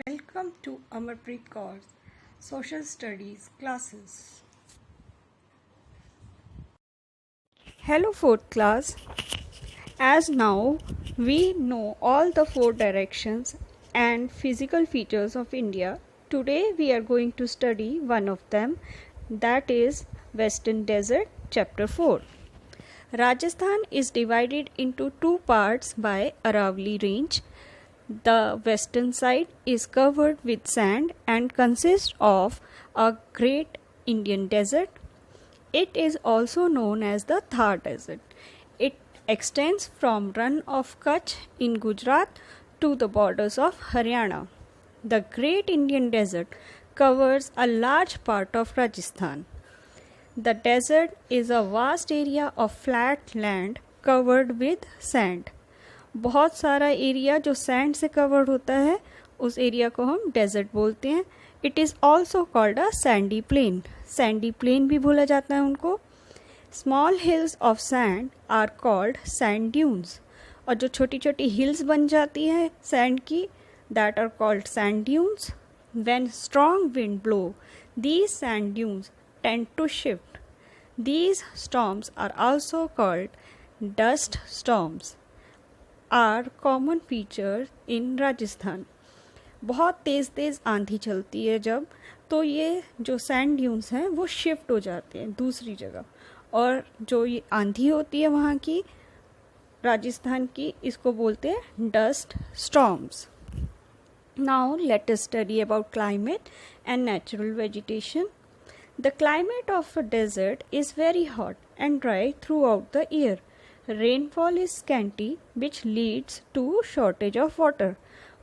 Welcome to Amarpreet Kaur's Social Studies classes. Hello 4th class. As now we know all the 4 directions and physical features of India, today we are going to study one of them, that is Western Desert chapter 4. Rajasthan is divided into 2 parts by Aravalli range. The western side is covered with sand and consists of a great Indian desert. It is also known as the Thar Desert. It extends from Rann of Kutch in Gujarat to the borders of Haryana. The Great Indian Desert covers a large part of Rajasthan. The desert is a vast area of flat land covered with sand. बहुत सारा area जो sand से covered होता है उस area को हम desert बोलते हैं. It is also called a sandy plain. Sandy plain भी बोला जाता है उनको. Small hills of sand are called sand dunes. और जो छोटी छोटी हिल्स बन जाती हैं सैंड की, that are called sand dunes. When strong wind blow these sand dunes tend to shift. These storms are also called dust storms are common feature in Rajasthan. बहुत तेज़ आंधी चलती है जब, तो ये जो सैंड ड्यून्स हैं वो शिफ्ट हो जाते हैं दूसरी जगह, और जो ये आंधी होती है वहाँ की राजस्थान की, इसको बोलते हैं dust storms. Now let us study about climate and natural vegetation. The climate of a desert is very hot and dry throughout the year. Rainfall is scanty which leads to shortage of water.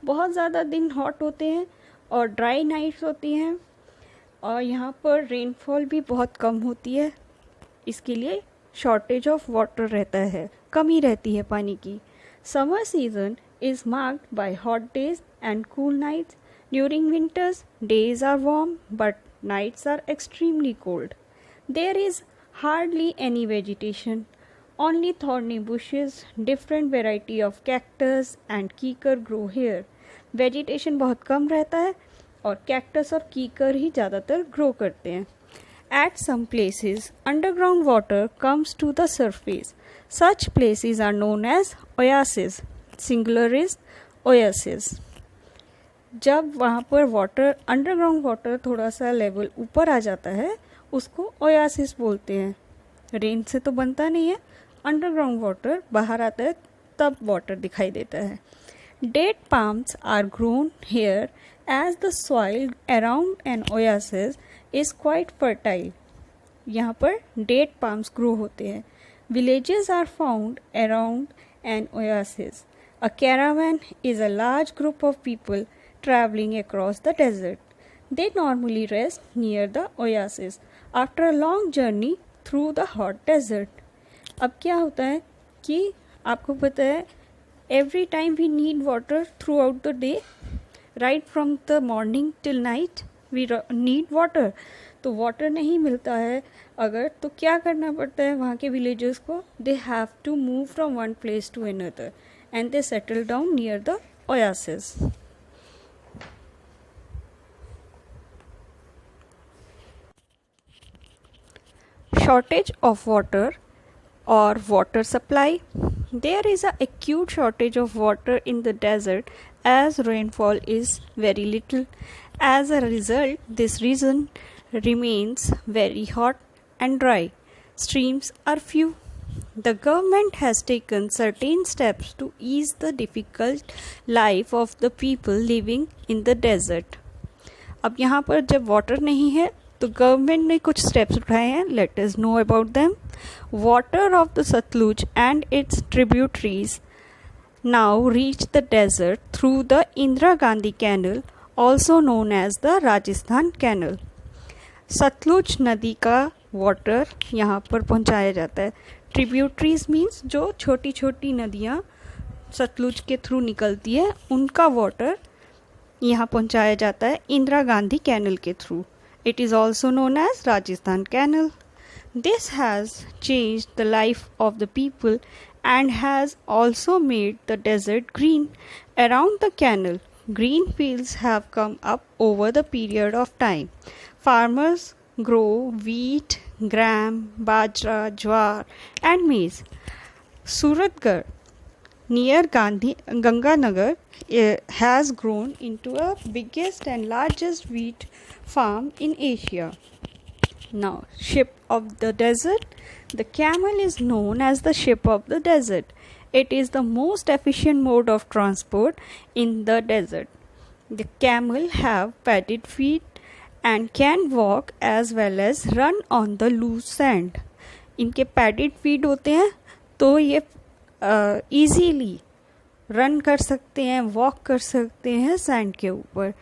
बहुत ज़्यादा दिन hot होते हैं और dry nights होती हैं, और यहाँ पर रेनफॉल भी बहुत कम होती है. इसके लिए शॉर्टेज ऑफ वाटर रहता है, कमी रहती है पानी की. Summer season is marked by hot days and cool nights. During winters days are warm but nights are extremely cold. There is hardly any vegetation. Only thorny bushes, different variety of cactus and कीकर grow here. Vegetation बहुत कम रहता है और cactus और कीकर ही ज़्यादातर grow करते हैं. At some places, underground water comes to the surface. Such places are known as oases. Singular is oasis. जब वहाँ पर water, underground water थोड़ा सा level ऊपर आ जाता है, उसको oasis बोलते हैं. रेन से तो बनता नहीं है, अंडरग्राउंड वाटर बाहर आता है तब वाटर दिखाई देता है. Date palms are grown here as the soil around an oasis is quite fertile. यहाँ पर डेट पाम्स ग्रो होते हैं. Villages are found around an oasis. A caravan is a large group of people travelling across the desert. They normally rest near the oasis after a long journey through the hot desert. अब क्या होता है कि आपको पता है every time we need water through out the day, right from the morning till night we need water. तो water नहीं मिलता है अगर, तो क्या करना पड़ता है वहाँ के विलेजर्स को? They have to move from one place to another and they settle down near the oasis. Shortage of water or water supply. There is an acute shortage of water in the desert as rainfall is very little. As a result, this region remains very hot and dry. Streams are few. The government has taken certain steps to ease the difficult life of the people living in the desert. अब यहाँ पर जब water नहीं है तो government ने कुछ steps उठाए हैं. Let us know about them. Water of the Sutlej and its tributaries now reach the desert through the Indira Gandhi canal, also known as the Rajasthan canal. Sutlej नदी का वाटर यहाँ पर पहुँचाया जाता है. ट्रिब्यूटरीज मीन्स जो छोटी छोटी नदियाँ सतलुज के थ्रू निकलती है, उनका वाटर यहाँ पहुँचाया जाता है इंदिरा गांधी कैनल के through. It is also known as Rajasthan Canal. This has changed the life of the people and has also made the desert green. Around the canal, green fields have come up over the period of time. Farmers grow wheat, gram, bajra, jowar, and maize. Suratgarh near Ganganagar has grown into a biggest and largest wheat farm in Asia. Now, ship of the desert. The camel is known as the ship of the desert. It is the most efficient mode of transport in the desert. The camel have padded feet and can walk as well as run on the loose sand. इनके padded feet होते हैं तो ये easily run कर सकते हैं, walk कर सकते हैं सैंड के ऊपर.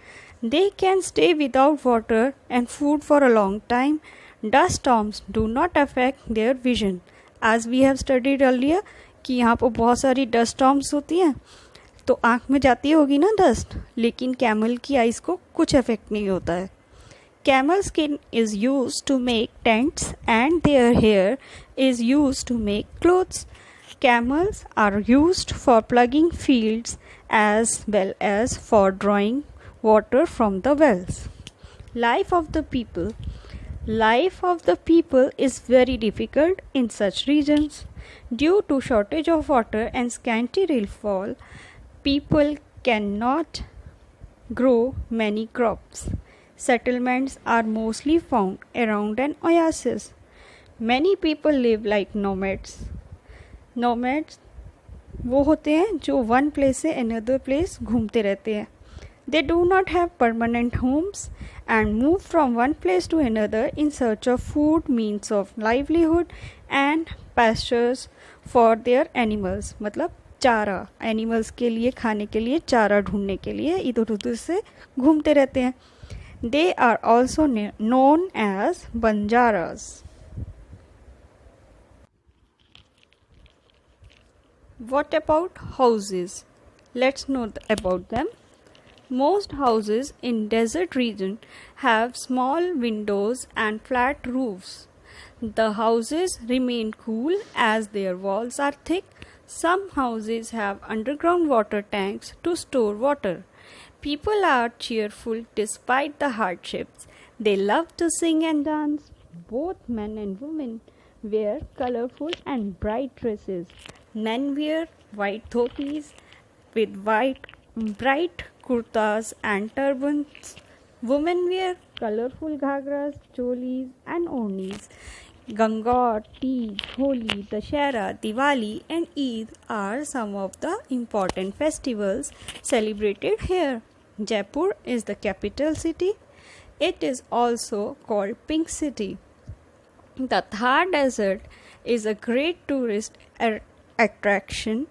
They can stay without water and food for a long time. Dust storms do not affect their vision. As we have studied earlier कि यहाँ पर बहुत सारी डस्ट स्टॉर्म्स होती हैं तो आँख में जाती होगी ना डस्ट, लेकिन कैमल की आइज़ को कुछ इफेक्ट नहीं होता है. Camel skin is used to make tents and their hair is used to make clothes. Camels are used for plugging fields as well as for drawing water from the wells. Life of the people. Life of the people is very difficult in such regions. Due to shortage of water and scanty rainfall, people cannot grow many crops. Settlements are mostly found around an oasis. Many people live like nomads. Nomads वो होते हैं जो one place से another place घूमते रहते हैं. They do not have permanent homes and move from one place to another in search of food, means of livelihood and pastures for their animals. मतलब चारा, एनिमल्स के लिए खाने के लिए चारा ढूंढने के लिए इधर उधर से घूमते रहते हैं. They are also known as Banjaras. What about houses? Let's know about them. Most houses in desert region have small windows and flat roofs. The houses remain cool as their walls are thick. Some houses have underground water tanks to store water. People are cheerful despite the hardships. They love to sing and dance. Both men and women wear colorful and bright dresses. Men wear white dhotis with bright kurtas and turbans. Women wear colorful ghagras, cholis and ornis. Gangaur, Teej, Holi, Dashera, Diwali and Eid are some of the important festivals celebrated here. Jaipur is the capital city. It is also called Pink City. The Thar Desert is a great tourist attraction.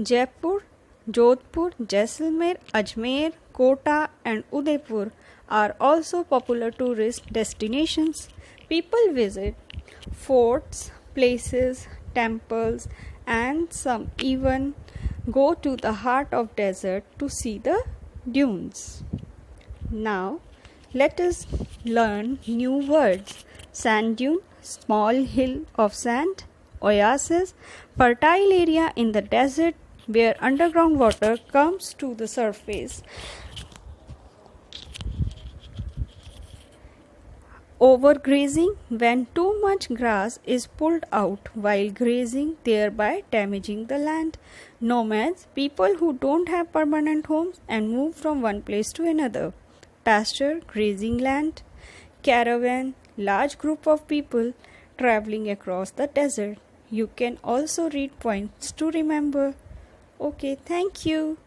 Jaipur, Jodhpur, Jaisalmer, Ajmer, Kota and Udaipur are also popular tourist destinations. People visit forts, places, temples and some even go to the heart of desert to see the dunes. Now let us learn new words. Sand dune, small hill of sand. Oasis, fertile area in the desert where underground water comes to the surface. Overgrazing, when too much grass is pulled out while grazing, thereby damaging the land. Nomads, people who don't have permanent homes and move from one place to another. Pasture, grazing land. Caravan, large group of people traveling across the desert. You can also read points to remember. Okay, thank you.